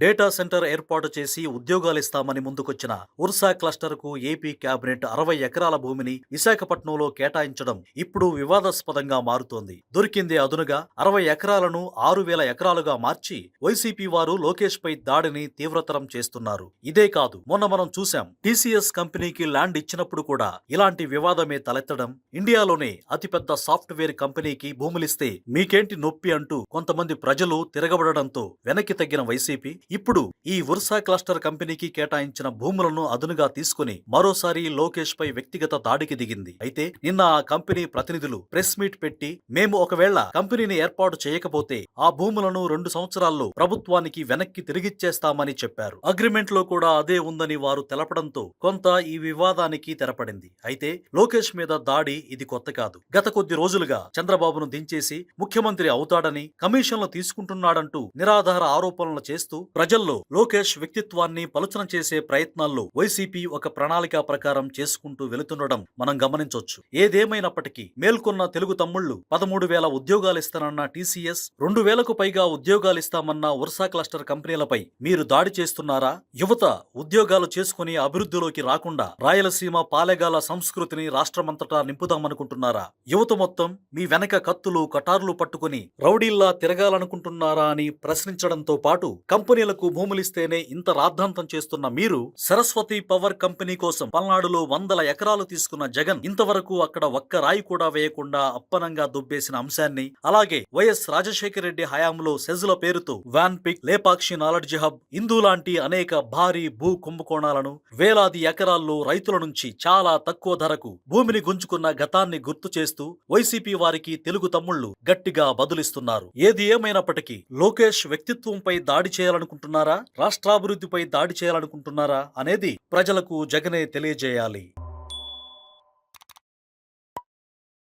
Data centre ఏర్పాటు చేసి ఉద్యోగాలిస్తామని ముందుకొచ్చిన ఉర్సా క్లస్టర్ కు ఏపీ కేబినెట్ 60 ఎకరాల భూమిని విశాఖపట్నంలో కేటాయించడం ఇప్పుడు వివాదాస్పదంగా మారుతోంది. దొరికిందే అదునుగా 60 ఎకరాలను 6,000 ఎకరాలుగా మార్చి వైసీపీ వారు లోకేష్ పై దాడిని తీవ్రతరం చేస్తున్నారు. ఇదే కాదు, మొన్న మనం చూశాం, టీసీఎస్ కంపెనీకి ల్యాండ్ ఇచ్చినప్పుడు కూడా ఇలాంటి వివాదమే తలెత్తడం. ఇండియాలోనే అతిపెద్ద సాఫ్ట్వేర్ కంపెనీకి భూములిస్తే మీకేంటి నొప్పి అంటూ కొంతమంది ప్రజలు తిరగబడడంతో వెనక్కి తగ్గిన వైసీపీ ఇప్పుడు ఈ ఉర్సా క్లస్టర్ కంపెనీకి కేటాయించిన భూములను అదునుగా తీసుకుని మరోసారి లోకేష్ పై వ్యక్తిగత దాడికి దిగింది. అయితే నిన్న ఆ కంపెనీ ప్రతినిధులు ప్రెస్ మీట్ పెట్టి, మేము ఒకవేళ కంపెనీని ఏర్పాటు చేయకపోతే ఆ భూములను 2 సంవత్సరాల్లో ప్రభుత్వానికి వెనక్కి తిరిగిచ్చేస్తామని చెప్పారు. అగ్రిమెంట్ లో కూడా అదే ఉందని వారు తెలపడంతో కొంత ఈ వివాదానికి తెరపడింది. అయితే లోకేష్ మీద దాడి ఇది కొత్త కాదు. గత కొద్ది రోజులుగా చంద్రబాబును దించేసి ముఖ్యమంత్రి అవుతాడని, కమిషన్లు తీసుకుంటున్నాడంటూ నిరాధార ఆరోపణలు చేస్తూ ప్రజల్లో లోకేష్ వ్యక్తిత్వాన్ని పలుచన చేసే ప్రయత్నాల్లో వైసీపీ ఒక ప్రణాళిక ప్రకారం చేసుకుంటూ వెళుతుండడం మనం గమనించొచ్చు. ఏదేమైనప్పటికీ మేల్కొన్న తెలుగు తమ్ముళ్లు 13,000 ఉద్యోగాలిస్తానన్న టీసీఎస్, 2,000కు పైగా ఉద్యోగాలిస్తామన్న ఉర్సా క్లస్టర్ కంపెనీలపై మీరు దాడి చేస్తున్నారా? యువత ఉద్యోగాలు చేసుకుని అభివృద్ధిలోకి రాకుండా రాయలసీమ పాలెగాల సంస్కృతిని రాష్ట్రమంతటా నింపుదామనుకుంటున్నారా? యువత మొత్తం మీ వెనక కత్తులు కటార్లు పట్టుకుని రౌడీల్లా తిరగాలనుకుంటున్నారా అని ప్రశ్నించడంతో పాటు కంపెనీలకు భూములిస్తేనే ఇంత రాద్ధాంతం చేస్తున్న మీరు, సరస్వతి పవర్ కంపెనీ కోసం పల్నాడులో 100 ఎకరాలు తీసుకున్న జగన్ ఇంతవరకు అక్కడ ఒక్క రాయి కూడా వేయకుండా అప్పనంగా దుబ్బేసిన అంశాన్ని, అలాగే వైఎస్ రాజశేఖర రెడ్డి హయాంలో సెజ్ల పేరుతో VANPIC, Lepakshi knowledge hub, Indu లాంటి అనేక భారీ భూ కుంభకోణాలను, వేలాది ఎకరాల్లో రైతుల నుంచి చాలా తక్కువ ధరకు భూమిని గుంజుకున్న గతాన్ని గుర్తు చేస్తూ వైసీపీ వారికి తెలుగు తమ్ముళ్లు గట్టిగా బదులిస్తున్నారు. ఏది ఏమైనప్పటికీ లోకేష్ వ్యక్తిత్వంపై దాడి చేయాలనుకుంటున్నారా, రాష్ట్రాభివృద్ధిపై దాడి చేయాలనుకుంటున్నారా అనేది ప్రజలకు జగనే తెలియజేయాలి.